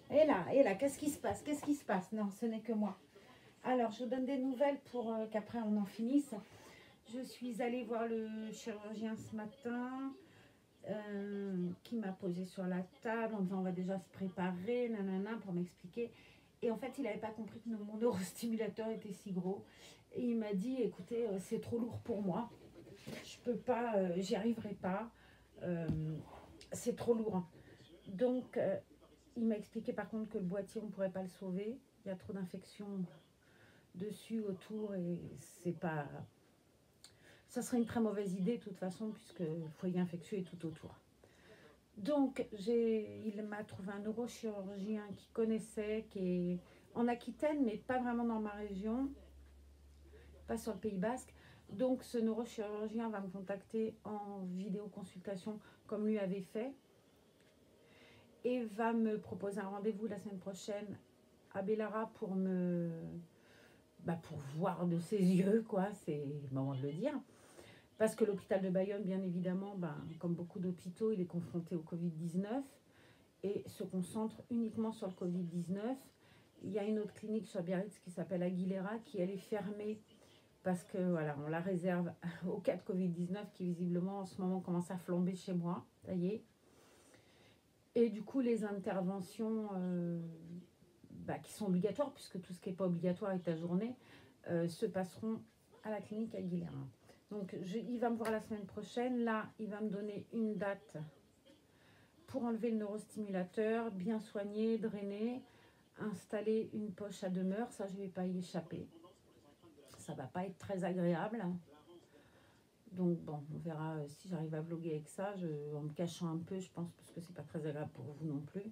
Et là, qu'est-ce qui se passe? Qu'est-ce qui se passe? Non, ce n'est que moi. Alors, je vous donne des nouvelles pour qu'après on en finisse. Je suis allée voir le chirurgien ce matin qui m'a posé sur la table en disant on va déjà se préparer, nanana, pour m'expliquer. Et en fait, il n'avait pas compris que mon neurostimulateur était si gros. Et il m'a dit, écoutez, c'est trop lourd pour moi. Je peux pas, j'y arriverai pas. Euh, c'est trop lourd. Donc, il m'a expliqué par contre que le boîtier, on ne pourrait pas le sauver. Il y a trop d'infections dessus, autour, et c'est pas. Ça serait une très mauvaise idée de toute façon, puisque le foyer infectieux est tout autour. Donc, il m'a trouvé un neurochirurgien qui connaissait, qui est en Aquitaine, mais pas vraiment dans ma région, pas sur le Pays Basque. Donc, ce neurochirurgien va me contacter en vidéoconsultation, comme lui avait fait, et va me proposer un rendez-vous la semaine prochaine à Bellara pour pour voir de ses yeux, quoi, c'est le moment de le dire. Parce que l'hôpital de Bayonne, bien évidemment, comme beaucoup d'hôpitaux, il est confronté au Covid-19 et se concentre uniquement sur le Covid-19. Il y a une autre clinique sur Biarritz qui s'appelle Aguilera, qui elle est fermée parce que voilà, on la réserve au cas de Covid-19 qui visiblement en ce moment commence à flamber chez moi, ça y est. Et du coup, les interventions qui sont obligatoires, puisque tout ce qui n'est pas obligatoire est ajourné, se passeront à la clinique Aguilera. Donc, il va me voir la semaine prochaine. Là, il va me donner une date pour enlever le neurostimulateur, bien soigner, drainer, installer une poche à demeure. Ça, je ne vais pas y échapper. Ça ne va pas être très agréable. Donc, bon, on verra si j'arrive à vlogger avec ça, en me cachant un peu, je pense, parce que c'est pas très agréable pour vous non plus.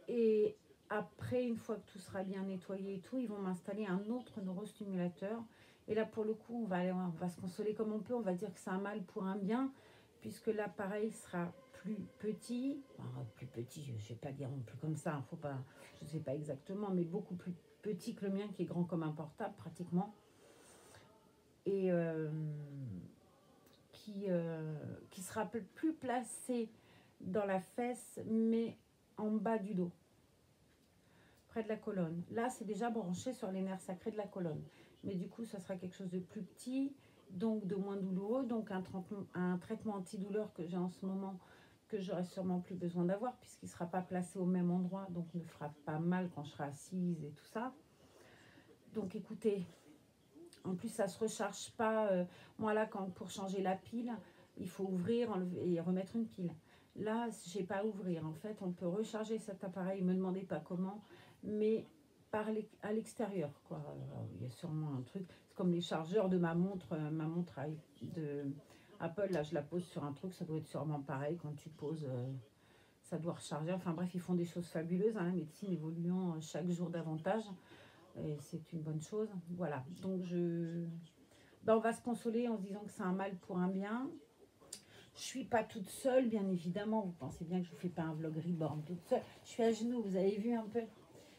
Et après, une fois que tout sera bien nettoyé et tout, ils vont m'installer un autre neurostimulateur. Et là, pour le coup, on va se consoler comme on peut. On va dire que c'est un mal pour un bien, puisque l'appareil sera plus petit. Enfin, plus petit, je ne vais pas dire non plus comme ça. Faut pas, je ne sais pas exactement, mais beaucoup plus petit que le mien, qui est grand comme un portable, pratiquement. Et qui sera plus placé dans la fesse, mais en bas du dos, près de la colonne. Là, c'est déjà branché sur les nerfs sacrés de la colonne. Mais du coup, ça sera quelque chose de plus petit, donc de moins douloureux. Donc un traitement antidouleur que j'ai en ce moment, que j'aurai sûrement plus besoin d'avoir, puisqu'il ne sera pas placé au même endroit, donc ne fera pas mal quand je serai assise et tout ça. Donc écoutez, en plus ça ne se recharge pas. Moi là, pour changer la pile, il faut ouvrir, enlever et remettre une pile. Là, je n'ai pas à ouvrir. En fait, on peut recharger cet appareil, ne me demandez pas comment, mais à l'extérieur, quoi. Il y a sûrement un truc. C'est comme les chargeurs de ma montre de Apple. Là, je la pose sur un truc, ça doit être sûrement pareil. Quand tu poses, ça doit recharger. Enfin bref, ils font des choses fabuleuses. La médecine évoluant chaque jour davantage. Et c'est une bonne chose. Voilà. Donc, on va se consoler en se disant que c'est un mal pour un bien. Je ne suis pas toute seule, bien évidemment. Vous pensez bien que je ne vous fais pas un vlog reborn toute seule. Je suis à genoux, vous avez vu un peu.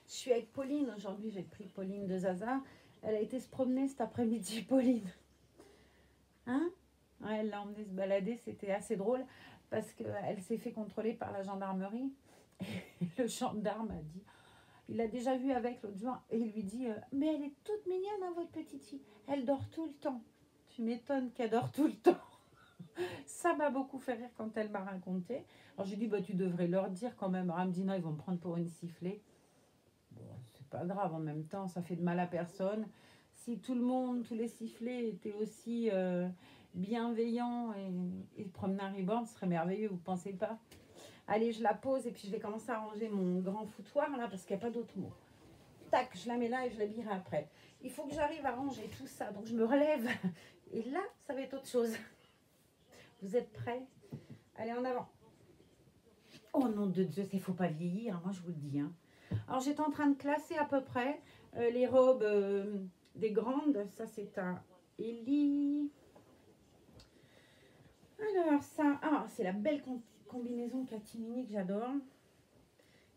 Je suis avec Pauline aujourd'hui. J'ai pris Pauline de Zaza. Elle a été se promener cet après-midi, Pauline. Hein? Ouais, elle l'a emmenée se balader. C'était assez drôle parce qu'elle s'est fait contrôler par la gendarmerie. Et le gendarme a dit... Il l'a déjà vu avec l'autre jour et il lui dit mais elle est toute mignonne, hein, votre petite fille. Elle dort tout le temps. Tu m'étonnes qu'elle dort tout le temps. Ça m'a beaucoup fait rire quand elle m'a raconté. Alors j'ai dit tu devrais leur dire quand même. Elle me dit non, ils vont me prendre pour une sifflée. Bon, c'est pas grave en même temps, ça fait de mal à personne. Si tout le monde, tous les sifflets étaient aussi bienveillants et promenaient un reborn, ce serait merveilleux, vous pensez pas? Allez, je la pose et puis je vais commencer à ranger mon grand foutoir là parce qu'il n'y a pas d'autre mot. Tac, je la mets là et je l'habillerai après. Il faut que j'arrive à ranger tout ça, donc je me relève. Et là, ça va être autre chose. Vous êtes prêts? Allez, en avant. Oh nom de Dieu, il ne faut pas vieillir, moi je vous le dis. Hein. Alors j'étais en train de classer à peu près les robes des grandes. Ça c'est un Ellie. Alors ça, c'est la belle combinaison Catimini que j'adore.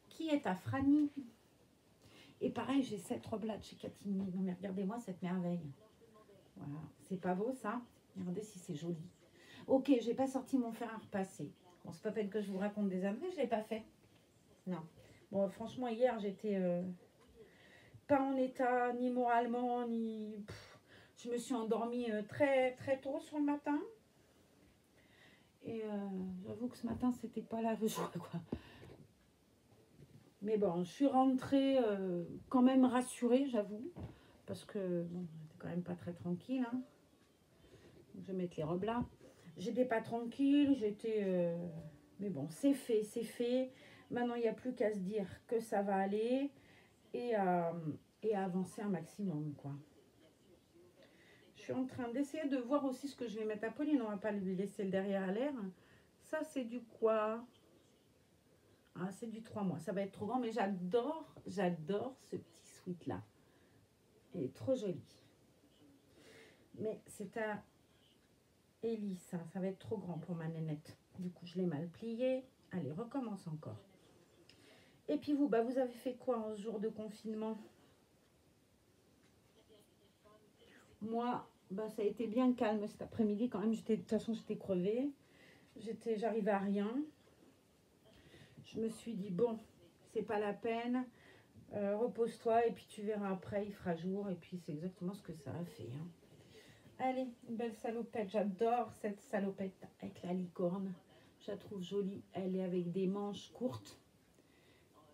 Qui est à Franny? Et pareil, j'ai cette robe-là de chez Catimini. Non mais regardez-moi cette merveille. Voilà, c'est pas beau ça? Regardez si c'est joli. Ok, j'ai pas sorti mon fer à repasser. Bon, c'est pas peine que je vous raconte des âneries, je l'ai pas fait. Non. Bon, franchement, hier, j'étais pas en état, ni moralement, ni... je me suis endormie très, très tôt sur le matin. Et j'avoue que ce matin, c'était pas la joie, quoi. Mais bon, je suis rentrée quand même rassurée, j'avoue. Parce que, bon, j'étais quand même pas très tranquille. Hein. Donc, je vais mettre les robes là. J'étais pas tranquille, j'étais... mais bon, c'est fait, c'est fait. Maintenant, il n'y a plus qu'à se dire que ça va aller et à avancer un maximum, quoi. Je suis en train d'essayer de voir aussi ce que je vais mettre à Pauline. On va pas lui laisser le derrière à l'air. Ça, c'est du quoi? Ah, c'est du 3 mois. Ça va être trop grand, mais j'adore ce petit sweat-là. Il est trop joli. Mais c'est à Ellie, ça va être trop grand pour ma nénette. Du coup, je l'ai mal plié. Allez, recommence encore. Et puis vous, bah, vous avez fait quoi en ce jour de confinement? Moi, bah, ça a été bien calme cet après-midi quand même. De toute façon, j'étais crevée. J'arrivais à rien. Je me suis dit, bon, c'est pas la peine. Repose-toi et puis tu verras après, il fera jour. Et puis c'est exactement ce que ça a fait. Hein. Allez, une belle salopette. J'adore cette salopette avec la licorne. Je la trouve jolie. Elle est avec des manches courtes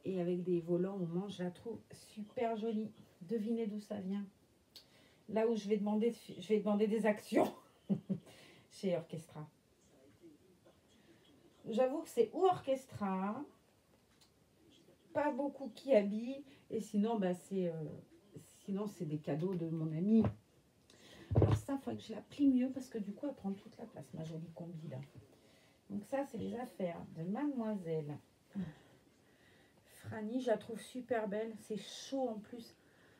et avec des volants aux manches. Je la trouve super jolie. Devinez d'où ça vient. Là où je vais demander des actions chez Orchestra. J'avoue que c'est ou Orchestra, pas beaucoup qui habillent, et sinon, bah, c'est des cadeaux de mon ami. Alors ça, il faudrait que je la plie mieux parce que du coup, elle prend toute la place, ma jolie combi là. Donc ça, c'est les affaires de Mademoiselle Franny. Je la trouve super belle. C'est chaud en plus.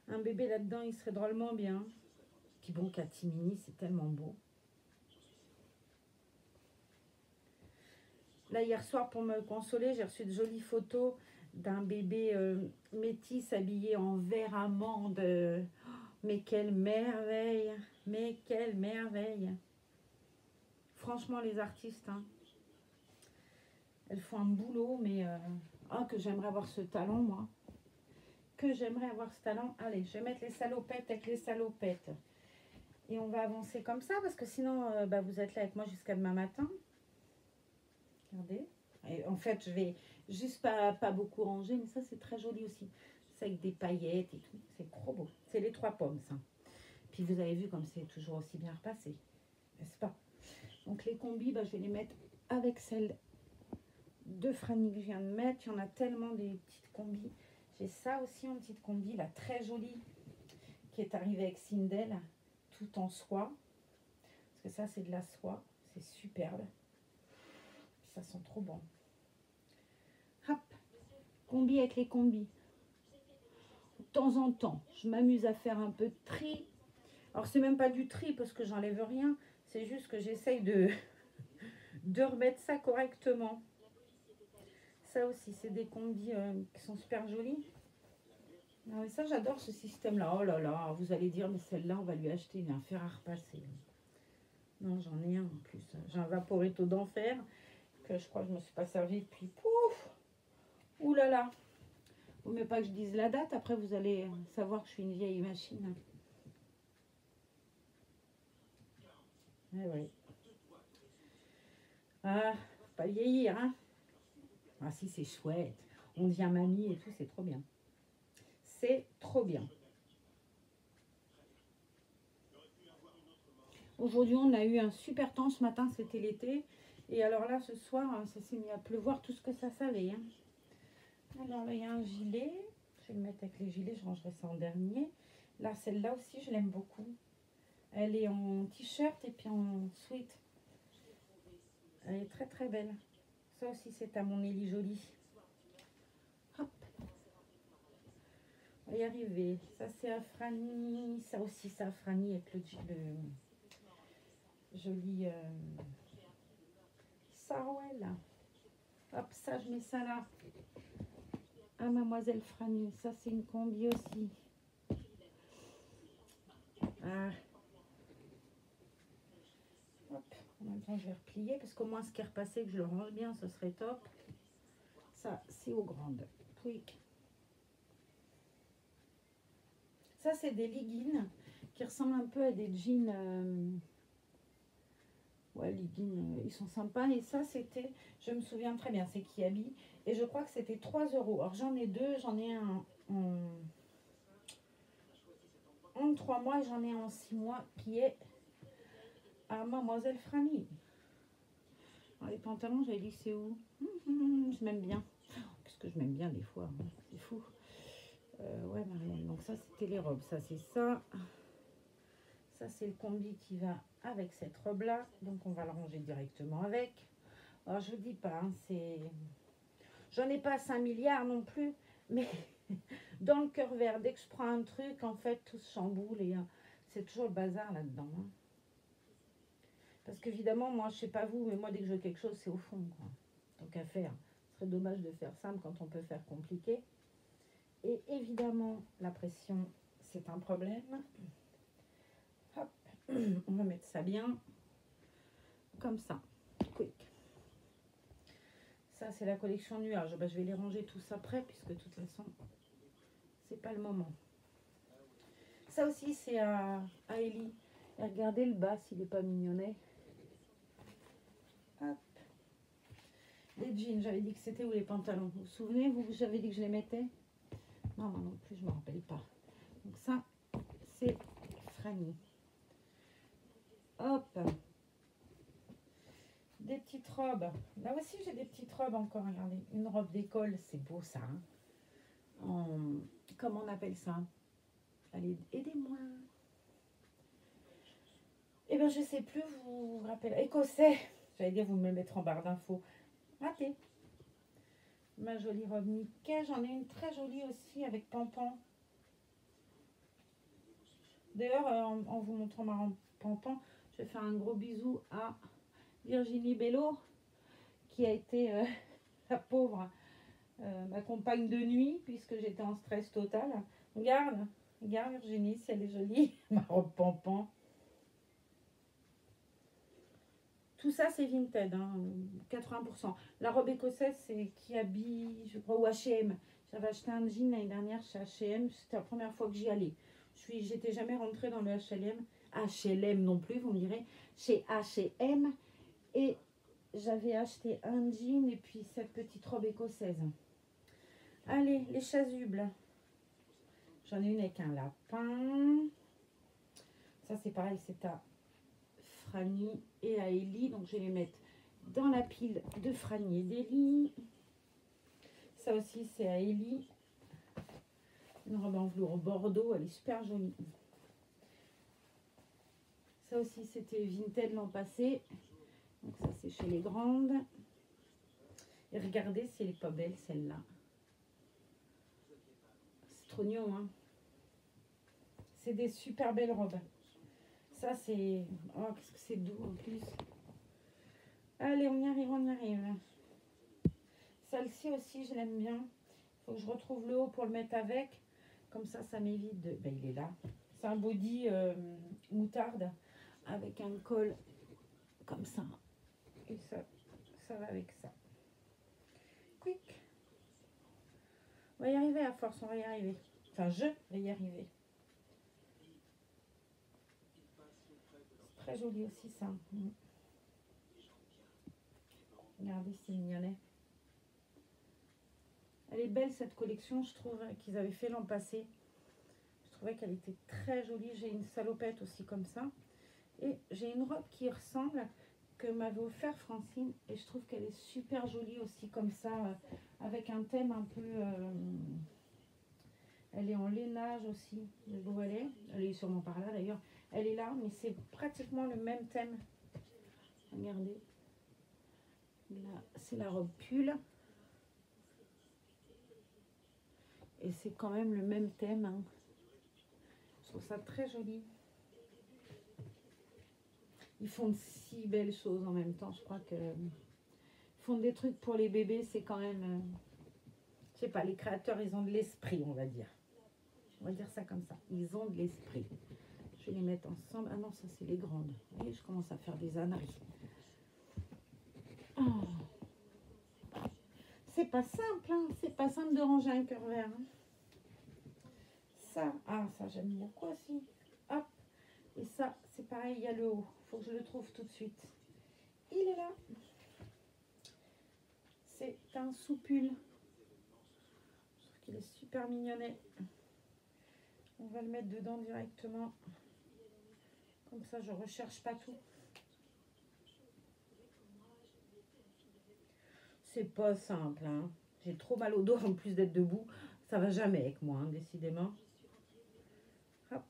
Un bébé là-dedans, il serait drôlement bien. Puis bon, catimini, c'est tellement beau. Là, hier soir, pour me consoler, j'ai reçu de jolies photos d'un bébé métis habillé en vert amande. Mais quelle merveille! Mais quelle merveille! Franchement, les artistes, hein, elles font un boulot, mais que j'aimerais avoir ce talent, moi. Que j'aimerais avoir ce talent. Allez, je vais mettre les salopettes avec les salopettes. Et on va avancer comme ça, parce que sinon, bah, vous êtes là avec moi jusqu'à demain matin. Regardez. Et en fait, je vais juste pas beaucoup ranger, mais ça, c'est très joli aussi. C'est avec des paillettes et tout. C'est trop beau. C'est les 3 pommes, ça. Puis vous avez vu comme c'est toujours aussi bien repassé. N'est-ce pas? Donc les combis, bah, je vais les mettre avec celle de Franny que je viens de mettre. Il y en a tellement des petites combis. J'ai ça aussi en petite combi, là, très jolie, qui est arrivée avec Sindel, tout en soie. Parce que ça, c'est de la soie. C'est superbe. Ça sent trop bon. Hop, combi avec les combis. De temps en temps, je m'amuse à faire un peu de tri. Alors, c'est même pas du tri parce que j'enlève rien. C'est juste que j'essaye de remettre ça correctement. Ça aussi, c'est des combis qui sont super jolis. Ah, mais ça, j'adore ce système-là. Oh là là, vous allez dire, mais celle-là, on va lui acheter un fer à repasser. Non, j'en ai un en plus. J'ai un Vaporetto d'enfer que je crois que je ne me suis pas servi depuis. Pouf! Ouh là là! Vaut mieux pas que je dise la date, après vous allez savoir que je suis une vieille machine. Eh oui. Ah, faut pas vieillir, hein? Ah si, c'est chouette. On devient mamie et tout, c'est trop bien. C'est trop bien. Aujourd'hui, on a eu un super temps ce matin, c'était l'été. Et alors là, ce soir, ça s'est mis à pleuvoir tout ce que ça savait. Hein. Alors là, il y a un gilet. Je vais le mettre avec les gilets, je rangerai ça en dernier. Là, celle-là aussi, je l'aime beaucoup. Elle est en t-shirt et puis en sweat. Elle est très très belle. Ça aussi, c'est à mon Élie Jolie. Hop. On va y arriver. Ça, c'est à Franny. Ça aussi, c'est à Franny avec le joli Sarouel. Hop, ça, je mets ça là. Ah, Mademoiselle Franny. Ça, c'est une combi aussi. Ah. Hop, en même temps, je vais replier parce qu'au moins, ce qui est repassé, que je le range bien, ce serait top. Ça, c'est aux grandes. Quick. Ça, c'est des leggings qui ressemblent un peu à des jeans. Ouais, leggings, ils sont sympas. Et ça, c'était, je me souviens très bien, c'est Kiabi. Et je crois que c'était 3 euros. Alors, j'en ai deux. J'en ai un en 3 mois et j'en ai un en 6 mois qui est à Mademoiselle Franny. Alors, les pantalons, j'avais dit, c'est où? Je m'aime bien. Qu'est-ce que je m'aime bien des fois, hein, c'est fou. Ouais, Marianne. Donc, ça, c'était les robes. Ça, c'est ça. Ça, c'est le combi qui va avec cette robe-là. Donc, on va le ranger directement avec. Alors, je vous dis pas, hein, c'est... J'en ai pas 5 milliards non plus, mais dans le cœur vert, dès que je prends un truc, en fait, tout se chamboule et c'est toujours le bazar là-dedans. Hein. Parce qu'évidemment, moi, je sais pas vous, mais moi, dès que je veux quelque chose, c'est au fond, quoi. Donc, à faire. Ce serait dommage de faire simple quand on peut faire compliqué. Et évidemment, la pression, c'est un problème. Hop, on va mettre ça bien. Comme ça. Quick. Ça, c'est la collection nuage. Ben, je vais les ranger tous après, puisque de toute façon, c'est pas le moment. Ça aussi, c'est à Ellie. Et regardez le bas, s'il n'est pas mignonnet. Hop. Les jeans, j'avais dit que c'était où les pantalons? Vous vous souvenez, vous, j'avais dit que je les mettais? Non, moi non plus, je ne me rappelle pas. Donc ça, c'est Franny. Hop. Des petites robes. Là aussi, j'ai des petites robes encore. Regardez, une robe d'école, c'est beau ça. Hein. Comment on appelle ça? Allez, aidez-moi. Eh bien, je sais plus, vous vous rappelez. Écossais. J'allais dire, vous me mettre en barre d'infos. Raté. Ma jolie robe Mickey. J'en ai une très jolie aussi avec Pampan. D'ailleurs, en vous montrant ma Pampan, je vais faire un gros bisou à Virginie Bello, qui a été la pauvre, ma compagne de nuit, puisque j'étais en stress total. Regarde Virginie, si elle est jolie, ma robe Pampan. Tout ça, c'est Vinted, hein, 80%. La robe écossaise, c'est Kiabi, je crois, ou H&M. J'avais acheté un jean l'année dernière chez H&M. C'était la première fois que j'y allais. J'étais jamais rentrée dans le H&M. H&M non plus, vous me direz. Chez H&M. Et j'avais acheté un jean et puis cette petite robe écossaise. Allez, les chasubles. J'en ai une avec un lapin. Ça, c'est pareil, c'est à Franny et à Ellie. Donc, je vais les mettre dans la pile de Franny et d'Ellie. Ça aussi, c'est à Ellie. Une robe en velours bordeaux. Elle est super jolie. Ça aussi, c'était Vinted l'an passé. Donc, ça, c'est chez les grandes. Et regardez si elle n'est pas belle, celle-là. C'est trop mignon, hein. C'est des super belles robes. Ça, c'est... Oh, qu'est-ce que c'est doux, en plus. Allez, on y arrive, on y arrive. Celle-ci aussi, je l'aime bien. Il faut que je retrouve le haut pour le mettre avec. Comme ça m'évite de... Ben, il est là. C'est un body moutarde avec un col comme ça. Et ça va avec ça. Quick. On va y arriver à force, on va y arriver. Enfin, je vais y arriver. C'est très joli aussi, ça. Regardez, c'est mignonnet. Elle est belle, cette collection, je trouve, qu'ils avaient fait l'an passé. Je trouvais qu'elle était très jolie. J'ai une salopette aussi comme ça. Et j'ai une robe qui ressemble, que m'avait offert Francine. Et je trouve qu'elle est super jolie aussi comme ça, avec un thème un peu... elle est en lainage aussi. Où elle est. Elle est sûrement par là d'ailleurs. Elle est là, mais c'est pratiquement le même thème. Regardez. Là, c'est la robe pull. Et c'est quand même le même thème. Hein. Je trouve ça très joli. Ils font de si belles choses en même temps. Je crois que ils font des trucs pour les bébés. C'est quand même... je sais pas, les créateurs, ils ont de l'esprit, on va dire. On va dire ça comme ça. Ils ont de l'esprit. Je vais les mettre ensemble. Ah non, ça, c'est les grandes. Vous voyez, je commence à faire des âneries. Oh. c'est pas simple, hein. C'est pas simple de ranger un cœur vert. Hein. Ça, ah, ça j'aime beaucoup aussi. Hop. Et ça, c'est pareil, il y a le haut. Il faut que je le trouve tout de suite. Il est là. C'est un soupule. Je trouve qu'il est super mignonnet. On va le mettre dedans directement. Comme ça, je ne recherche pas tout. C'est pas simple. Hein. J'ai trop mal au dos en plus d'être debout. Ça va jamais avec moi, hein, décidément. Hop.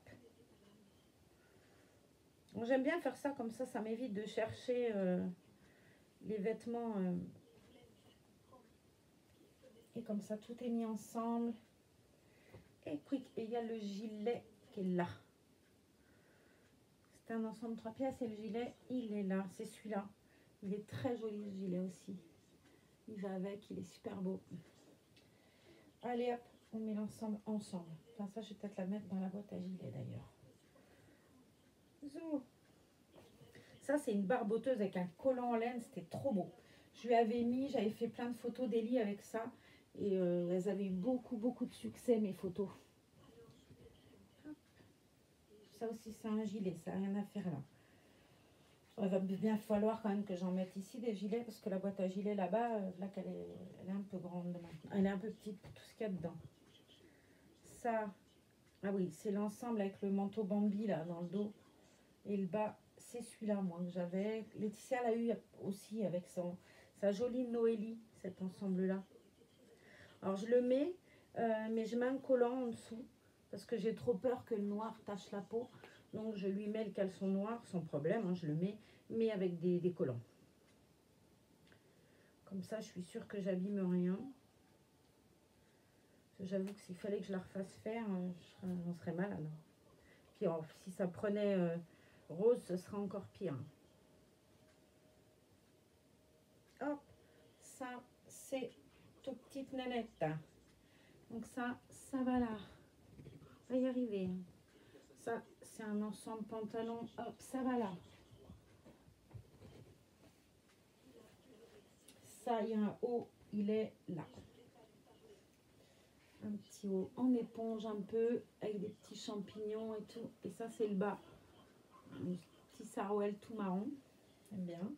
Bon, j'aime bien faire ça comme ça m'évite de chercher les vêtements. Et comme ça, tout est mis ensemble. Et quick, et il y a le gilet qui est là. C'est un ensemble 3 pièces et le gilet, il est là. C'est celui-là. Il est très joli ce gilet aussi. Il va avec, il est super beau. Allez hop, on met l'ensemble ensemble. Enfin ça, je vais peut-être la mettre dans la boîte à gilet d'ailleurs. Zou. Ça, c'est une barboteuse avec un collant en laine. C'était trop beau. Je lui avais mis, j'avais fait plein de photos d'Elie avec ça. Et elles avaient eu beaucoup de succès, mes photos. Ça aussi, c'est un gilet. Ça n'a rien à faire là. Il va bien falloir quand même que j'en mette ici des gilets. Parce que la boîte à gilets là-bas, là qu'elle est, elle est un peu grande. Elle est un peu petite pour tout ce qu'il y a dedans. Ça, ah oui, c'est l'ensemble avec le manteau Bambi là dans le dos. Et le bas, c'est celui-là, moi, que j'avais. Laetitia l'a eu aussi avec sa jolie Noélie, cet ensemble-là. Alors, je le mets, mais je mets un collant en dessous. Parce que j'ai trop peur que le noir tache la peau. Donc, je lui mets le caleçon noir, sans problème, hein, je le mets, mais avec des collants. Comme ça, je suis sûre que j'abîme rien. J'avoue que s'il fallait que je la refasse faire, on serait mal alors. Puis, si ça prenait rose, ce serait encore pire. Hop, ça, c'est toute petite nénette. Donc ça va là. On va y arriver. Ça, c'est un ensemble pantalon. Hop, ça va là. Ça, il y a un haut, il est là. Un petit haut en éponge un peu, avec des petits champignons et tout. Et ça, c'est le bas. Un petit sarouel tout marron. J'aime bien.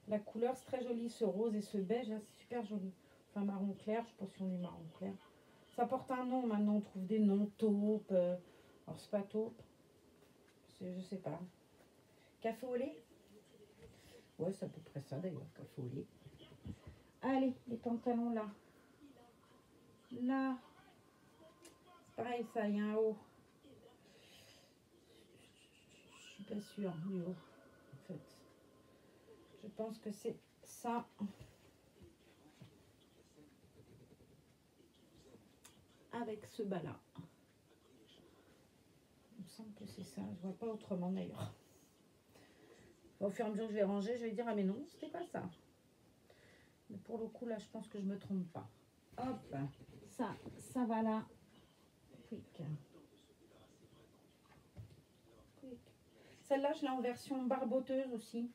La couleur, c'est très joli. Ce rose et ce beige, c'est super joli. Enfin, marron clair, je ne sais pas si on est marron clair. Ça porte un nom, maintenant on trouve des noms, taupe. Alors, c'est pas taupe. Je sais pas. Café au lait? Ouais, c'est à peu près ça d'ailleurs, café au lait. Allez, les pantalons là. Là. Pareil, ça, il y a un haut. Je suis pas sûre du haut, en fait. Je pense que c'est ça. Avec ce bas là. Il me semble que c'est ça. Je vois pas autrement d'ailleurs. Au fur et à mesure que je vais ranger, je vais dire ah mais non, c'était pas ça. Mais pour le coup là, je pense que je me trompe pas. Hop, ça va là. Quick. Celle-là, je l'ai en version barboteuse aussi.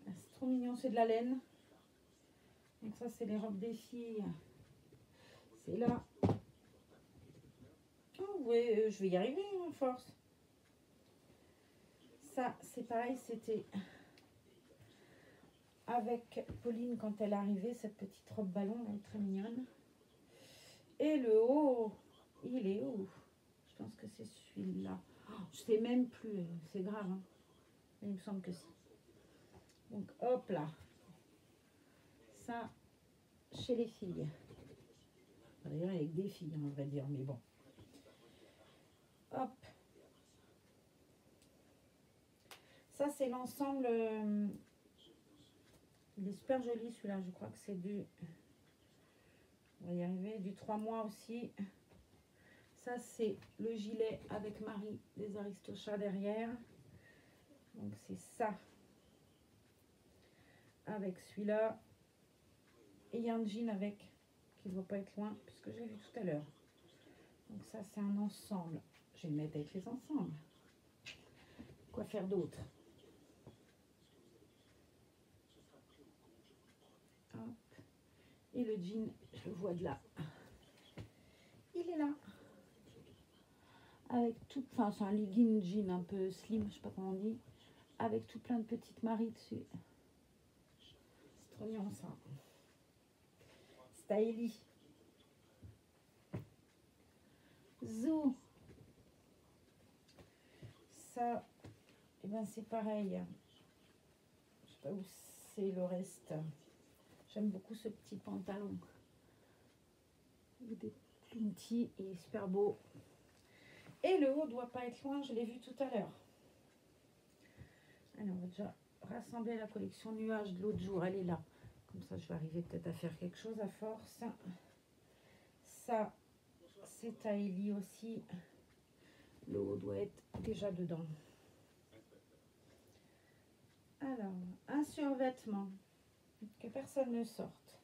C'est trop mignon, c'est de la laine. Donc ça, c'est les robes des filles. C'est là. Oh ouais, je vais y arriver, en force. Ça, c'est pareil, c'était avec Pauline quand elle est arrivée, cette petite robe ballon, elle est très mignonne. Et le haut, il est où? Je pense que c'est celui-là. Oh, je sais même plus, c'est grave. Hein. Il me semble que si. Donc hop là. Ça, chez les filles. D'ailleurs, avec des filles, on va dire, mais bon. Hop. Ça, c'est l'ensemble. Il est super joli celui-là. Je crois que c'est du. On va y arriver. Du 3 mois aussi. Ça, c'est le gilet avec Marie des Aristochats derrière. Donc, c'est ça. Avec celui-là. Et il y a un jean avec. Qui ne doit pas être loin. Puisque j'ai vu tout à l'heure. Donc, ça, c'est un ensemble. Je vais le mettre avec les ensembles. Quoi faire d'autre? Hop. Et le jean, je le vois de là. Il est là. Avec tout, enfin c'est un legging jean un peu slim, je sais pas comment on dit. Avec tout plein de petites maries dessus. C'est trop mignon ça. Stylie. Zou. Ça, et ben c'est pareil. Je sais pas où c'est le reste. J'aime beaucoup ce petit pantalon. Avec des petits et super beau. Et le haut doit pas être loin, je l'ai vu tout à l'heure. Allez, on va déjà rassembler la collection nuages de l'autre jour. Elle est là. Comme ça, je vais arriver peut-être à faire quelque chose à force. Ça, c'est Taïli aussi. Le haut doit être déjà dedans. Alors, un survêtement que personne ne sorte.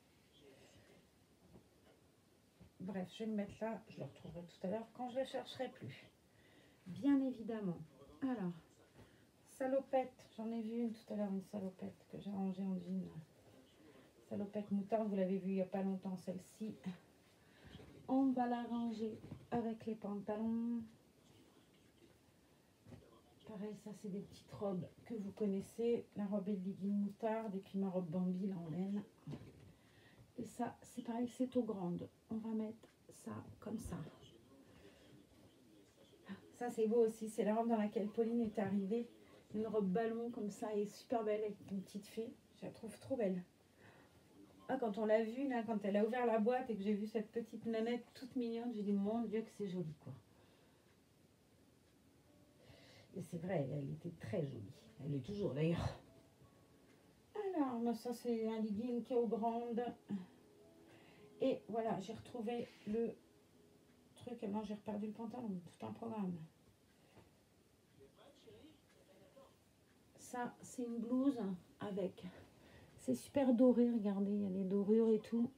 Bref, je vais le mettre là. Je le retrouverai tout à l'heure quand je ne le chercherai plus. Bien évidemment. Alors, salopette. J'en ai vu une tout à l'heure, une salopette que j'ai rangée en jean. Salopette moutarde, vous l'avez vu il n'y a pas longtemps, celle-ci. On va la ranger avec les pantalons. Pareil, ça c'est des petites robes que vous connaissez. La robe est de legging moutarde et puis ma robe Bambi là en laine. Et ça, c'est pareil, c'est aux grandes. On va mettre ça comme ça. Ça c'est beau aussi, c'est la robe dans laquelle Pauline est arrivée. Une robe ballon comme ça et super belle avec une petite fée. Je la trouve trop belle. Ah, quand on l'a vue, là, quand elle a ouvert la boîte et que j'ai vu cette petite nanette toute mignonne, j'ai dit mon Dieu que c'est joli quoi. Et c'est vrai, elle était très jolie. Elle est toujours d'ailleurs. Alors, ça c'est un legging qui est aux grandes. Et voilà, j'ai retrouvé le truc. Et moi j'ai reperdu le pantalon, tout un programme. Ça, c'est une blouse avec... C'est super doré, regardez, il y a des dorures et tout.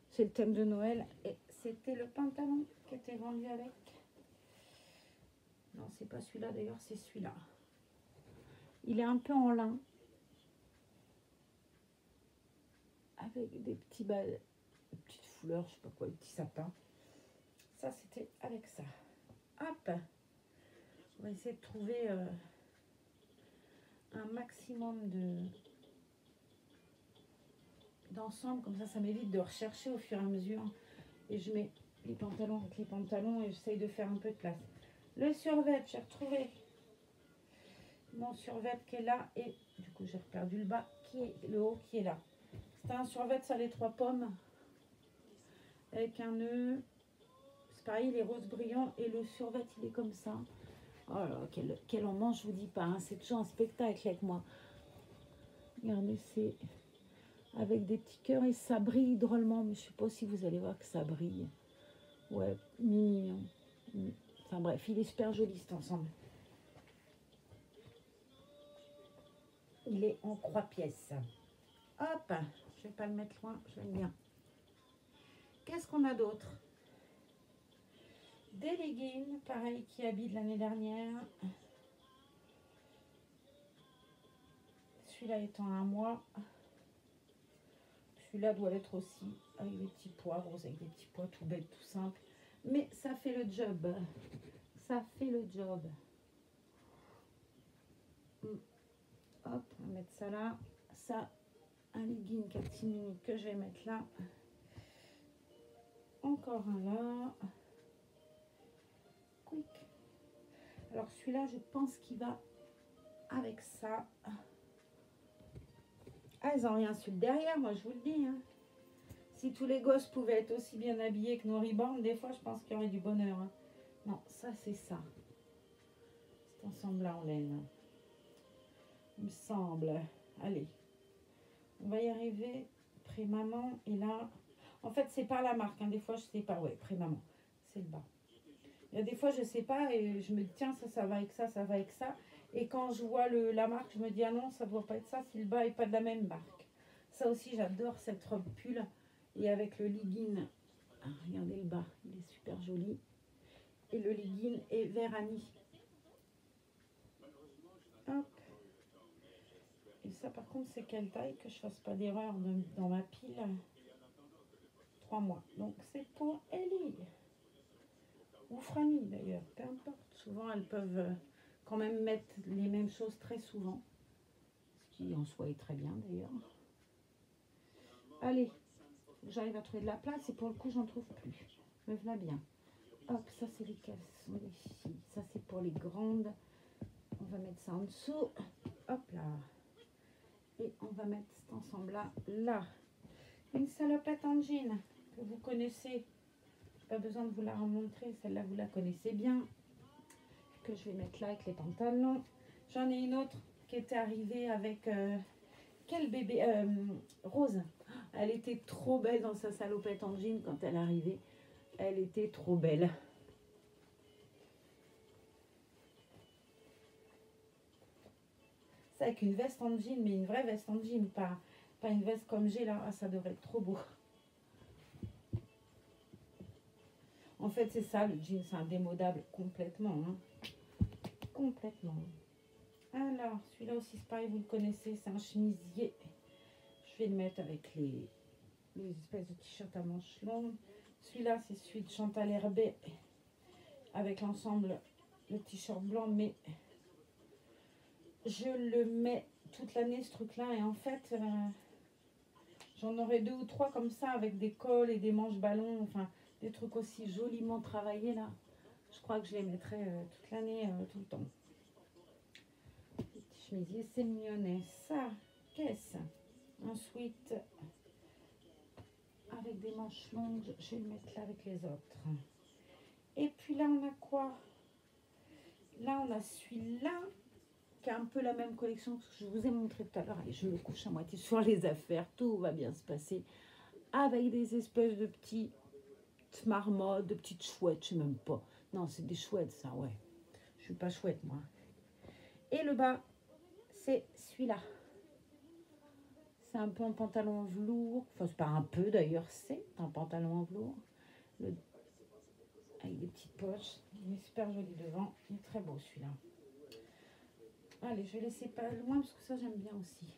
C'est le thème de Noël. Et c'était le pantalon qui était vendu avec. Non, c'est pas celui-là d'ailleurs, c'est celui-là. Il est un peu en lin. Avec des petits balles, des petites fleurs, je sais pas quoi, des petits sapins. Ça, c'était avec ça. Hop! On va essayer de trouver un maximum d'ensemble. Comme ça m'évite de rechercher au fur et à mesure. Et je mets les pantalons avec les pantalons et j'essaye de faire un peu de place. Le survêt, j'ai retrouvé mon survêt qui est là. Et du coup, j'ai perdu le bas, qui est le haut qui est là. C'est un survêt, ça les 3 pommes. Avec un nœud. C'est pareil, les roses brillants. Et le survêt, il est comme ça. Oh là, quel en mange, je vous dis pas. Hein. C'est toujours un spectacle avec moi. Regardez, c'est avec des petits cœurs et ça brille drôlement. Mais je sais pas si vous allez voir que ça brille. Ouais, mignon. Enfin bref, il est super joli cet ensemble. Il est en 3 pièces. Hop, je vais pas le mettre loin, j'aime bien. Qu'est-ce qu'on a d'autre? Des leggings, pareil, qui habillent de l'année dernière. Celui-là étant un mois. Celui-là doit l'être aussi, avec des petits pois, roses, avec des petits pois tout bêtes, tout simples. Mais ça fait le job. Ça fait le job. Hop, on va mettre ça là. Ça, un legging catimini que je vais mettre là. Encore un là. Quick. Alors celui-là, je pense qu'il va avec ça. Ah, ils n'ont rien su le derrière, moi je vous le dis. Hein. Si tous les gosses pouvaient être aussi bien habillés que nos ribandes, des fois je pense qu'il y aurait du bonheur. Hein. Non, ça c'est ça. Cet ensemble-là en laine. Il me semble. Allez. On va y arriver. Pré-maman. Et là. En fait, c'est pas la marque. Hein. Des fois, je sais pas. Ouais, pré-maman. C'est le bas. Il y a des fois, je sais pas. Et je me dis, tiens, ça va avec ça, ça va avec ça. Et quand je vois la marque, je me dis, ah non, ça doit pas être ça si le bas n'est pas de la même marque. Ça aussi, j'adore cette robe pull. Et avec le legging. Ah, regardez le bas. Il est super joli. Et le legging est vert anis. Hop. Et ça, par contre, c'est quelle taille que je fasse pas d'erreur dans ma pile? 3 mois. Donc c'est pour Ellie. Ou Franny d'ailleurs, peu importe. Souvent elles peuvent quand même mettre les mêmes choses très souvent. Ce qui en soi est très bien d'ailleurs. Allez, j'arrive à trouver de la place et pour le coup j'en trouve plus. Me voilà bien. Hop, ça c'est les caleçons des filles. Ça c'est pour les grandes. On va mettre ça en dessous. Hop là. Et on va mettre cet ensemble-là, là. Une salopette en jean que vous connaissez. Pas besoin de vous la remontrer. Celle-là, vous la connaissez bien. Que je vais mettre là avec les pantalons. J'en ai une autre qui était arrivée avec... quel bébé Rose. Elle était trop belle dans sa salopette en jean quand elle est arrivée. Elle était trop belle. C'est avec une veste en jean, mais une vraie veste en jean, pas une veste comme j'ai là. Ah, ça devrait être trop beau. En fait, c'est ça, le jean, c'est indémodable complètement. Hein. Complètement. Alors, celui-là aussi, c'est pareil, vous le connaissez, c'est un chemisier. Je vais le mettre avec les espèces de t-shirts à manches longues. Celui-là, c'est celui de Chantal Herbet, avec l'ensemble, le t-shirt blanc, mais je le mets toute l'année, ce truc-là. Et en fait, j'en aurai 2 ou 3 comme ça, avec des cols et des manches ballons, enfin, des trucs aussi joliment travaillés, là. Je crois que je les mettrai toute l'année, tout le temps. Le petit chemisier, c'est mignonnet. Ça, qu'est-ce? Un sweat avec des manches longues. Je vais le mettre là avec les autres. Et puis là, on a quoi? Là, on a celui-là, qui a un peu la même collection que je vous ai montré tout à l'heure. Allez, je me couche à moitié sur les affaires. Tout va bien se passer. Avec des espèces de petites marmottes, de petites chouettes. Je sais même pas. Non, c'est des chouettes, ça, ouais. Je suis pas chouette, moi. Et le bas, c'est celui-là. C'est un peu un pantalon en velours. Enfin, c'est pas un peu d'ailleurs, c'est un pantalon en velours. Avec des petites poches. Il est super joli devant. Il est très beau celui-là. Allez, je vais laisser pas loin parce que ça, j'aime bien aussi.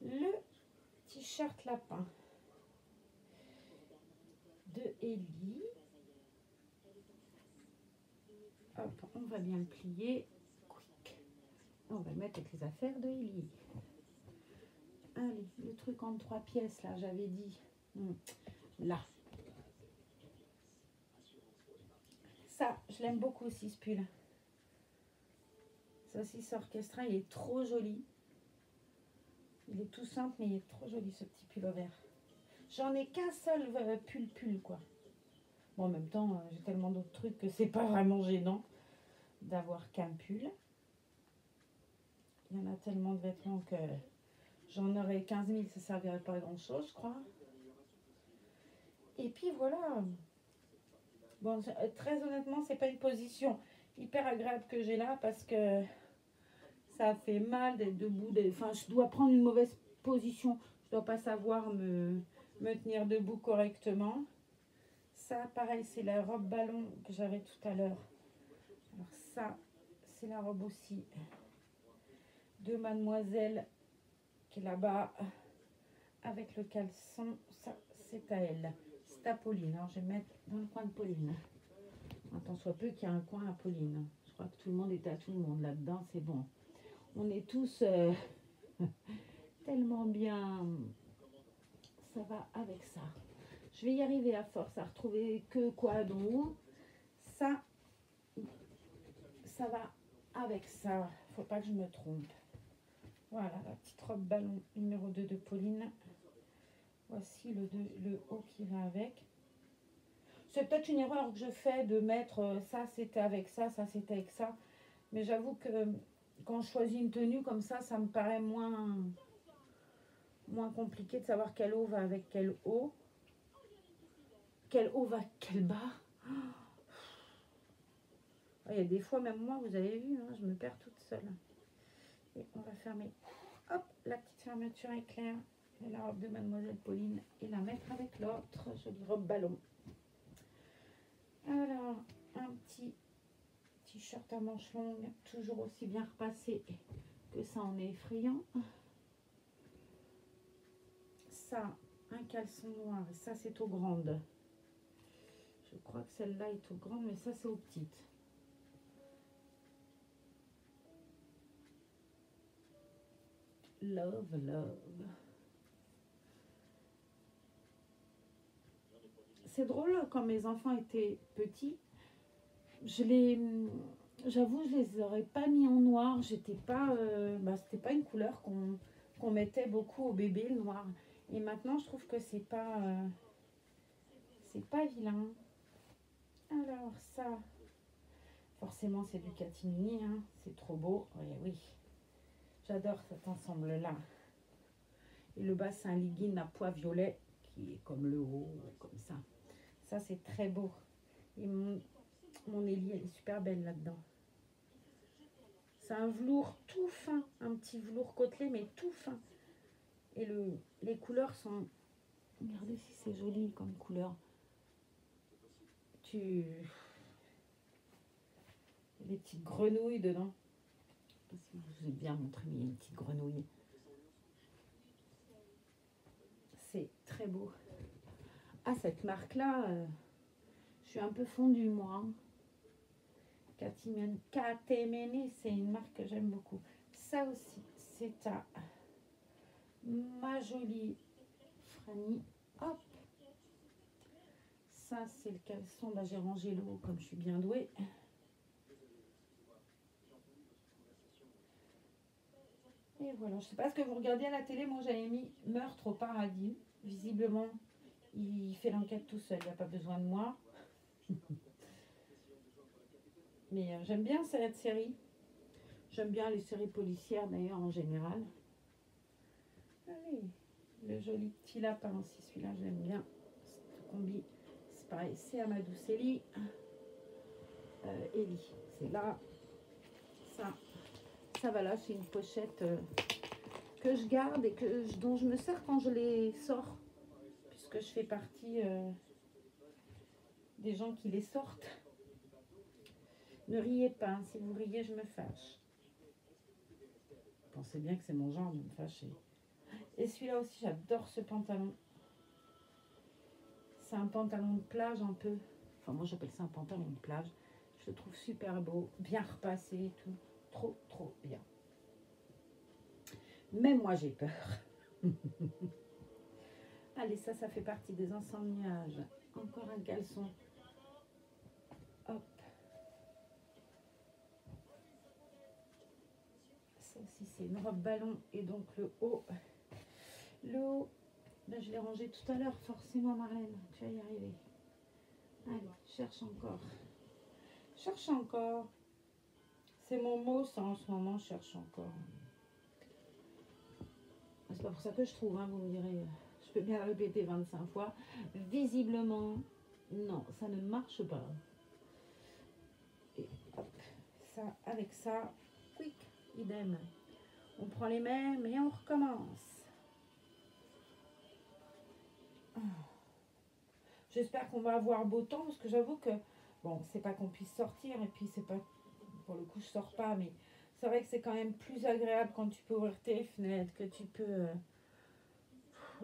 Le t-shirt lapin de Ellie. Hop, on va bien le plier. Quick. On va le mettre avec les affaires de Ellie. Allez, le truc en 3 pièces, là, j'avais dit. Là. Ça, je l'aime beaucoup aussi, ce pull. Ça aussi, c'est orchestral. Il est trop joli. Il est tout simple, mais il est trop joli, ce petit pull vert. J'en ai qu'un seul pull, quoi. Bon, en même temps, j'ai tellement d'autres trucs que c'est pas vraiment gênant d'avoir qu'un pull. Il y en a tellement de vêtements que j'en aurais 15 000, ça ne servirait pas à grand chose, je crois. Et puis voilà. Bon, très honnêtement, c'est pas une position hyper agréable que j'ai là parce que ça fait mal d'être debout. Enfin, je dois prendre une mauvaise position. Je dois pas savoir me tenir debout correctement. Ça, pareil, c'est la robe ballon que j'avais tout à l'heure. Alors ça, c'est la robe aussi de Mademoiselle qui est là-bas avec le caleçon. Ça, c'est à elle. C'est à Pauline. Alors, je vais mettre dans le coin de Pauline. Tant soit peu qu'il y a un coin à Pauline. Je crois que tout le monde est à tout le monde là-dedans. C'est bon. On est tous tellement bien. Ça va avec ça. Je vais y arriver à force à retrouver que quoi donc. Ça va avec ça. Faut pas que je me trompe. Voilà la petite robe ballon numéro 2 de Pauline. Voici le haut qui va avec. C'est peut-être une erreur que je fais de mettre ça c'était avec ça, ça c'était avec ça. Mais j'avoue que quand je choisis une tenue comme ça me paraît moins compliqué de savoir quel haut va avec quel haut. Quel haut va avec quel bas. Il y a des fois, même moi, vous avez vu, hein, je me perds toute seule. Et on va fermer. Hop, la petite fermeture éclair. Et la robe de Mademoiselle Pauline. Et la mettre avec l'autre jolie robe ballon. Alors, un petit t-shirt à manches longues. Toujours aussi bien repassé que ça en est effrayant. Ça, un caleçon noir. Et ça, c'est aux grandes. Je crois que celle-là est aux grandes, mais ça, c'est aux petites. Love, love. C'est drôle, quand mes enfants étaient petits, j'avoue, je les aurais pas mis en noir. J'étais pas, c'était pas une couleur qu'on mettait beaucoup au bébé, le noir. Et maintenant, je trouve que c'est pas vilain. Alors ça, forcément, c'est du catimini, hein. C'est trop beau. Oui, oui. J'adore cet ensemble-là. Et le bas, c'est un legging à pois violet qui est comme le haut, comme ça. Ça, c'est très beau. Et mon Ellie, elle est super belle là-dedans. C'est un velours tout fin, un petit velours côtelé, mais tout fin. Et les couleurs sont... Regardez si c'est joli comme couleur. Les petites grenouilles dedans. Je sais pas si je vous ai bien montré, mais il y a une petite grenouille. C'est très beau. Ah, cette marque-là, je suis un peu fondue, moi. Katemene, c'est une marque que j'aime beaucoup. Ça aussi, c'est à ma jolie Franny. Hop. Ça, c'est le caleçon. Bah, j'ai rangé l'eau comme je suis bien douée. Et voilà, je sais pas ce que vous regardez à la télé. Moi, j'avais mis Meurtre au paradis. Visiblement, il fait l'enquête tout seul. Il n'y a pas besoin de moi. Mais j'aime bien cette série. J'aime bien les séries policières d'ailleurs en général. Allez, le joli petit lapin aussi, celui-là j'aime bien. Ce combi, c'est pareil, c'est Amadou Ellie. Ellie, c'est là. Ça va là, c'est une pochette que je garde et dont je me sers quand je les sors. Puisque je fais partie des gens qui les sortent. Ne riez pas, hein, si vous riez, je me fâche. Pensez bien que c'est mon genre de me fâcher. Et celui-là aussi, j'adore ce pantalon. C'est un pantalon de plage un peu. Enfin, moi, j'appelle ça un pantalon de plage. Je le trouve super beau, bien repassé et tout. Trop, trop bien. Même moi, j'ai peur. Allez, ça fait partie des ensembles-nuages. Encore un caleçon. Hop. Ça aussi, c'est une robe ballon. Et donc, le haut. Le haut, ben, je l'ai rangé tout à l'heure. Forcément, Marlène, tu vas y arriver. Allez, cherche encore. Cherche encore. C'est mon mot, ça, en ce moment, cherche encore. C'est pas pour ça que je trouve, hein, vous me direz. Je peux bien répéter 25 fois. Visiblement, non, ça ne marche pas. Et hop, ça, avec ça, quick, idem. On prend les mêmes et on recommence. J'espère qu'on va avoir beau temps, parce que j'avoue que, bon, c'est pas qu'on puisse sortir, et puis c'est pas, pour le coup, je sors pas, mais c'est vrai que c'est quand même plus agréable quand tu peux ouvrir tes fenêtres, que tu peux...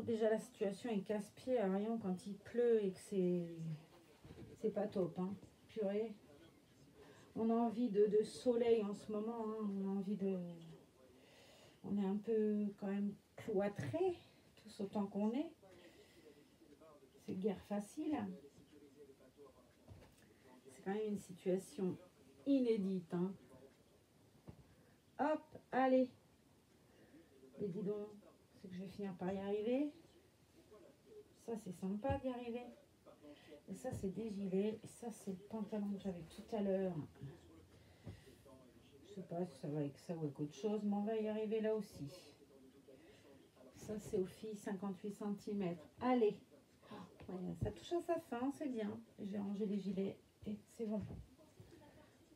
Déjà, la situation est casse-pied à Lyon quand il pleut et que c'est pas top, hein. Purée. On a envie de soleil en ce moment, hein. On a envie de... On est un peu quand même cloîtrés, tous autant qu'on est. C'est guère facile. C'est quand même une situation inédite, hein. Hop, allez. Et dis donc, c'est que je vais finir par y arriver. Ça, c'est sympa d'y arriver. Et ça, c'est des gilets. Et ça, c'est le pantalon que j'avais tout à l'heure. Je sais pas si ça va avec ça ou avec autre chose, mais on va y arriver là aussi. Ça, c'est aux filles 58 cm. Allez. Ouais, ça touche à sa fin, c'est bien. J'ai rangé les gilets et c'est bon.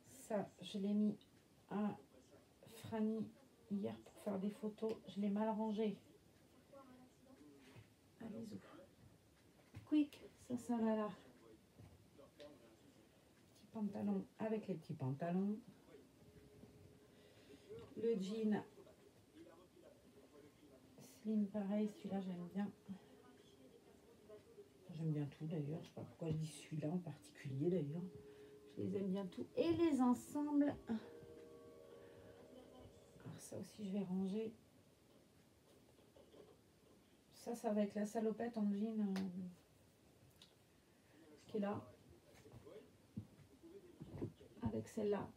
Ça, je l'ai mis à Franny hier pour faire des photos. Je l'ai mal rangé. Allez-y. Quick, ça va là. Petit pantalon avec les petits pantalons. Le jean slim, pareil, celui-là j'aime bien. j'aime bien tout d'ailleurs. Je sais pas pourquoi je dis celui-là en particulier d'ailleurs. Je les aime bien tout. Et les ensembles. Alors ça aussi, je vais ranger. Ça va être la salopette en jean qui est là. Avec celle-là.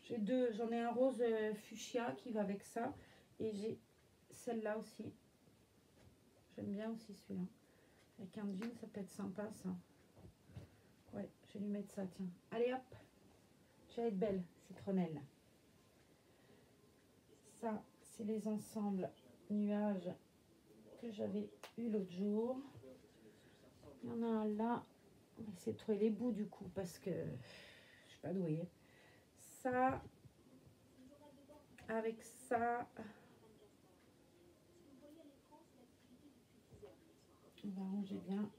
J'ai deux. J'en ai un rose fuchsia qui va avec ça. Et j'ai celle-là aussi. J'aime bien aussi celui-là. Avec un jean, ça peut être sympa ça. Ouais, je vais lui mettre ça, tiens. Allez hop. Je vais être belle, citronnelle. Ça, c'est les ensembles nuages que j'avais eu l'autre jour. Il y en a un là. On va essayer de trouver les bouts du coup parce que je suis pas douée. Ça, avec ça. On va ranger bien.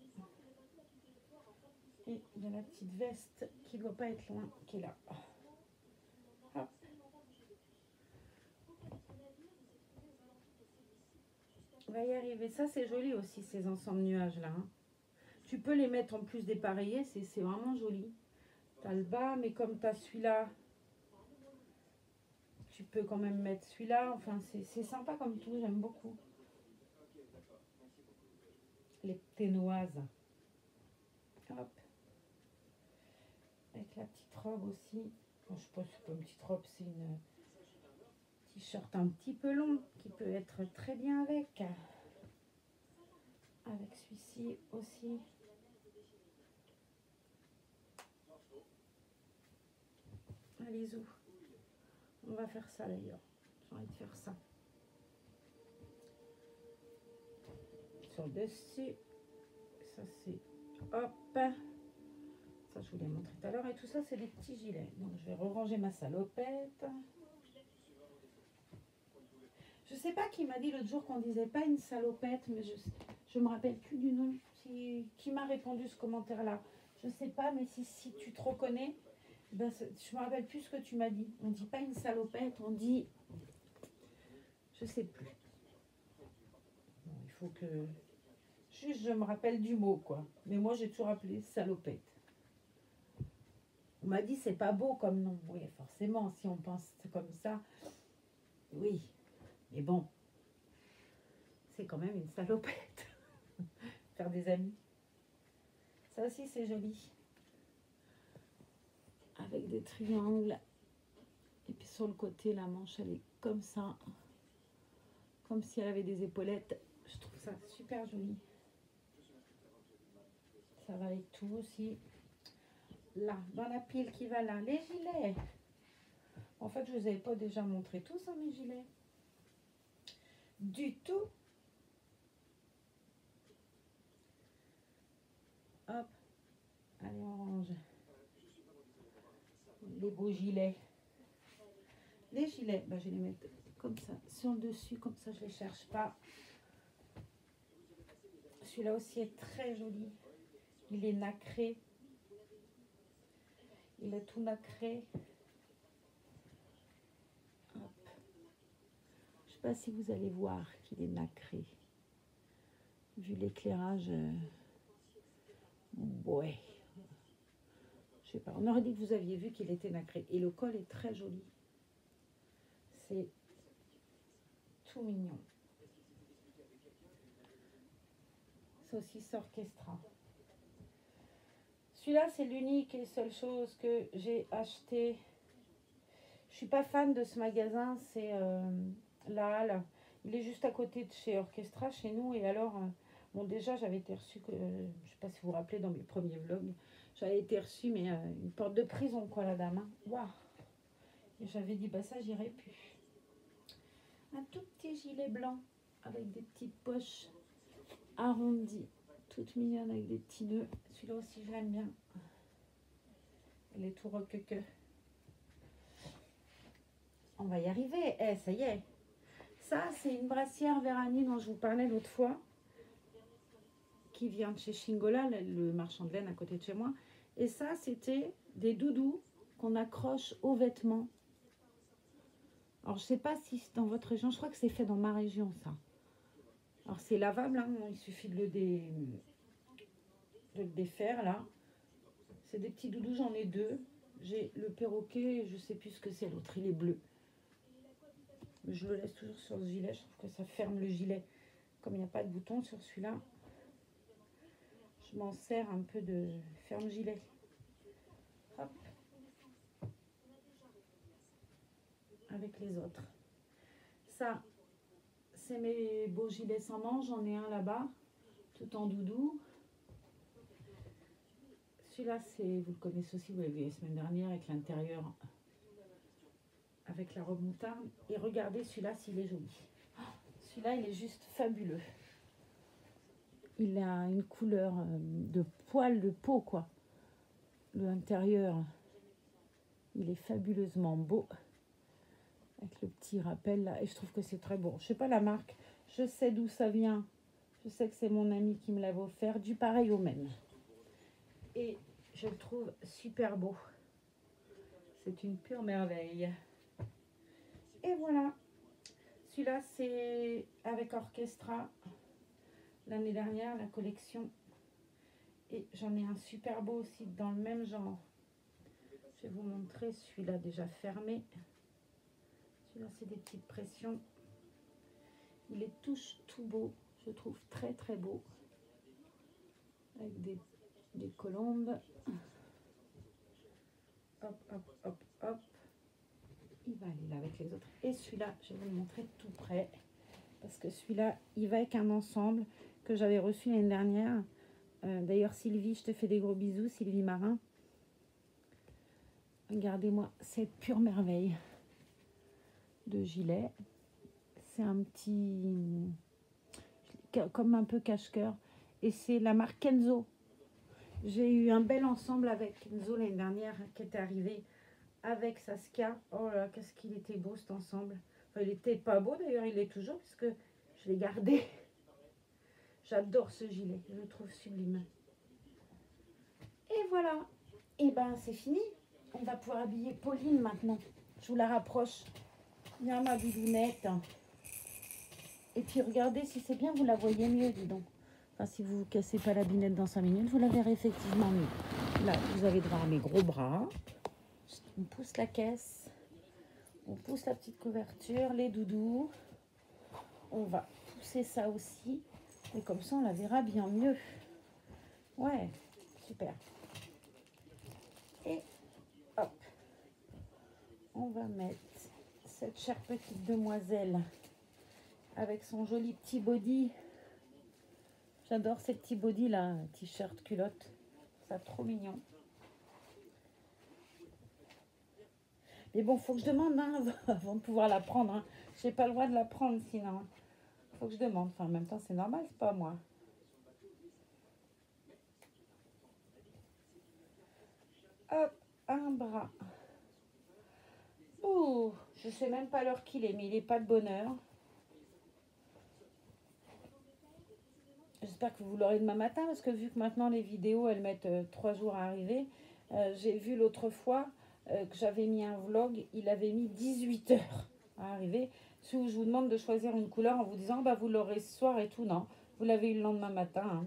Et il y a la petite veste qui ne doit pas être loin, qui est là. Hop. On va y arriver. Ça, c'est joli aussi, ces ensembles nuages-là. Hein. Tu peux les mettre en plus dépareillés, c'est vraiment joli. Tu as le bas, mais comme tu as celui-là, tu peux quand même mettre celui-là. Enfin, c'est sympa comme tout, j'aime beaucoup. Les ténoises. Hop. Avec la petite robe aussi. Bon, je sais pas si c'est pas une petite robe, c'est une t-shirt un petit peu long qui peut être très bien avec. Avec celui-ci aussi. Allez, zou. On va faire ça d'ailleurs. J'ai envie de faire ça. Sur le dessus. Ça c'est hop. Ça je vous l'ai montré tout à l'heure. Et tout ça c'est des petits gilets. Donc je vais ranger ma salopette. Je sais pas qui m'a dit l'autre jour qu'on disait pas une salopette, mais je me rappelle plus du nom. Qui m'a répondu ce commentaire là. Je sais pas, mais si tu te reconnais, ben, je me rappelle plus ce que tu m'as dit. On dit pas une salopette, on dit... Je sais plus. Bon, il faut que... Juste, je me rappelle du mot, quoi. Mais moi, j'ai toujours appelé salopette. On m'a dit, c'est pas beau comme nom. Oui, forcément, si on pense comme ça. Oui, mais bon. C'est quand même une salopette. Faire des amis. Ça aussi, c'est joli. Avec des triangles. Et puis sur le côté, la manche, elle est comme ça. Comme si elle avait des épaulettes. Je trouve ça super joli. Ça va avec tout aussi. Là, dans la pile qui va là, les gilets. En fait, je ne vous avais pas déjà montré tous hein, mes gilets. Du tout. Hop. Allez, on range. Les beaux gilets. Les gilets, bah, je vais les mettre comme ça, sur le dessus, comme ça je ne les cherche pas. Celui-là aussi est très joli. Il est nacré. Il est tout nacré. Hop. Je ne sais pas si vous allez voir qu'il est nacré. Vu l'éclairage, ouais. Je sais pas. On aurait dit que vous aviez vu qu'il était nacré. Et le col est très joli. C'est tout mignon. Ça aussi, c'est Orchestra. Celui-là, c'est l'unique et seule chose que j'ai acheté. Je suis pas fan de ce magasin. C'est La Halle. Il est juste à côté de chez Orchestra, chez nous. Et alors, bon, déjà, j'avais été reçue, je sais pas si vous vous rappelez, dans mes premiers vlogs, j'avais été reçue, mais une porte de prison, quoi, la dame. Hein. Waouh! Et j'avais dit, bah ça, j'irai plus. Un tout petit gilet blanc avec des petites poches arrondies, toute mignonne avec des petits nœuds. Celui-là aussi, je l'aime bien. Il est tout roquequeux. On va y arriver. Eh, ça y est. Ça, c'est une brassière Vérani dont je vous parlais l'autre fois, qui vient de chez Shingola, le marchand de laine à côté de chez moi. Et ça, c'était des doudous qu'on accroche aux vêtements. Alors, je sais pas si c'est dans votre région. Je crois que c'est fait dans ma région, ça. Alors c'est lavable, hein, il suffit de le défaire là. C'est des petits doudous, j'en ai deux. J'ai le perroquet, je sais plus ce que c'est l'autre, il est bleu. Mais je le laisse toujours sur ce gilet, je trouve que ça ferme le gilet. Comme il n'y a pas de bouton sur celui-là, je m'en sers un peu de ferme-gilet. Hop. Avec les autres. Ça, c'est mes beaux gilets sans manches. J'en ai un là-bas, tout en doudou. Celui-là, c'est, vous le connaissez aussi, vous l'avez vu la semaine dernière avec l'intérieur, avec la robe moutarde. Et regardez celui-là s'il est joli. Celui-là, il est juste fabuleux. Il a une couleur de poil de peau, quoi. L'intérieur, il est fabuleusement beau. Avec le petit rappel là. Et je trouve que c'est très beau. Je sais pas la marque. Je sais d'où ça vient. Je sais que c'est mon ami qui me l'avait offert. Du pareil au même. Et je le trouve super beau. C'est une pure merveille. Et voilà. Celui-là, c'est avec Orchestra. L'année dernière, la collection. Et j'en ai un super beau aussi dans le même genre. Je vais vous montrer celui-là déjà fermé. Celui-là, c'est des petites pressions. Il est tout beau. Je trouve très très beau. Avec des colombes. Hop, hop, hop, hop. Il va aller là avec les autres. Et celui-là, je vais vous le montrer tout près. Parce que celui-là, il va avec un ensemble que j'avais reçu l'année dernière. D'ailleurs, Sylvie, je te fais des gros bisous, Sylvie Marin. Regardez-moi cette pure merveille de gilet. C'est un petit... comme un peu cache-cœur. Et c'est la marque Kenzo. J'ai eu un bel ensemble avec Kenzo l'année dernière qui était arrivé avec Saskia. Oh là, qu'est-ce qu'il était beau cet ensemble. Enfin, il était pas beau d'ailleurs, il est toujours puisque je l'ai gardé. J'adore ce gilet, je le trouve sublime. Et voilà. Et ben c'est fini. On va pouvoir habiller Pauline maintenant. Je vous la rapproche. Viens ma doudounette. Et puis regardez si c'est bien, vous la voyez mieux, dis donc. Enfin, si vous ne cassez pas la binette dans 5 minutes, vous la verrez effectivement mieux. Là, vous avez droit à mes gros bras. On pousse la caisse. On pousse la petite couverture, les doudous. On va pousser ça aussi. Et comme ça, on la verra bien mieux. Ouais, super. Et hop. On va mettre cette chère petite demoiselle avec son joli petit body. J'adore ces petits body là, t-shirt, culotte. Ça trop mignon. Mais bon, faut que je demande hein, avant de pouvoir la prendre. Hein. J'ai pas le droit de la prendre sinon. Faut que je demande. Enfin, en même temps, c'est normal, c'est pas moi. Hop, un bras. Ouh, je sais même pas l'heure qu'il est, mais il est pas de bonne heure. J'espère que vous l'aurez demain matin, parce que vu que maintenant les vidéos, elles mettent 3 jours à arriver, j'ai vu l'autre fois que j'avais mis un vlog, il avait mis 18 heures à arriver. Où je vous demande de choisir une couleur en vous disant, bah, vous l'aurez ce soir et tout. Non, vous l'avez eu le lendemain matin. Hein.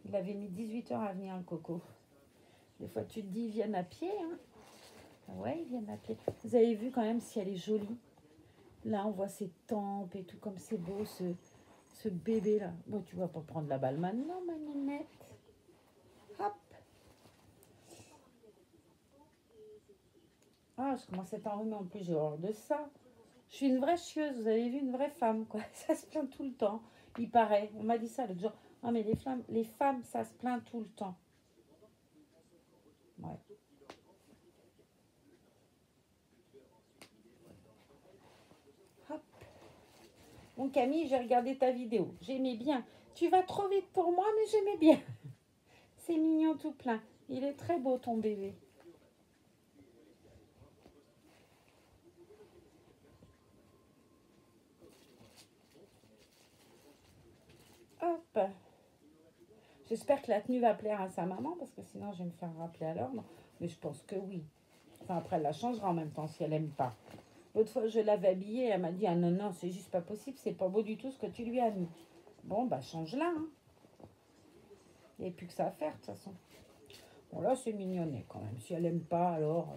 Il avait mis 18 heures à venir, le coco. Des fois, tu te dis, ils viennent à pied. Hein. Ouais, ils viennent à pied. Vous avez vu quand même si elle est jolie. Là, on voit ses tempes et tout, comme c'est beau, ce bébé là. Bon, tu vas pas prendre la balle maintenant, ma ninette. Hop. Ah, je commence à être enrhumée en plus, j'ai horreur de ça. Je suis une vraie chieuse, vous avez vu, une vraie femme, quoi. Ça se plaint tout le temps, il paraît. On m'a dit ça l'autre jour. Ah, mais les femmes, ça se plaint tout le temps. Ouais. Hop. Bon, Camille, j'ai regardé ta vidéo. J'aimais bien. Tu vas trop vite pour moi, mais j'aimais bien. C'est mignon tout plein. Il est très beau, ton bébé. Hop. J'espère que la tenue va plaire à sa maman, parce que sinon, je vais me faire rappeler à l'ordre. Mais je pense que oui. Enfin, après, elle la changera en même temps, si elle n'aime pas. L'autre fois, je l'avais habillée, elle m'a dit, ah non, non, c'est juste pas possible, c'est pas beau du tout ce que tu lui as mis. Bon, bah change-la. Hein. Il n'y a plus que ça à faire, de toute façon. Bon, là, c'est mignonnet quand même. Si elle n'aime pas, alors,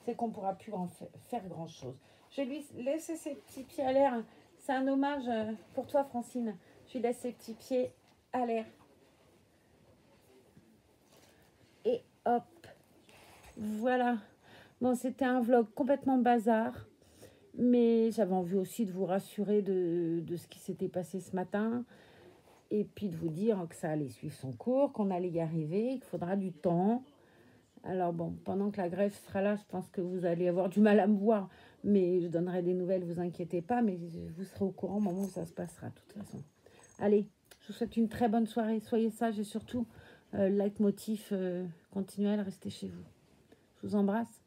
c'est qu'on ne pourra plus en faire grand-chose. Je vais lui laisser ses petits pieds à l'air. C'est un hommage pour toi, Francine. Je lui laisse ses petits pieds à l'air. Et hop. Voilà. Bon, c'était un vlog complètement bazar. Mais j'avais envie aussi de vous rassurer de ce qui s'était passé ce matin. Et puis de vous dire que ça allait suivre son cours, qu'on allait y arriver, qu'il faudra du temps. Alors bon, pendant que la grève sera là, je pense que vous allez avoir du mal à me voir. Mais je donnerai des nouvelles, vous inquiétez pas. Mais vous serez au courant au moment où ça se passera, de toute façon. Allez, je vous souhaite une très bonne soirée. Soyez sages et surtout, leitmotiv, continuez à rester chez vous. Je vous embrasse.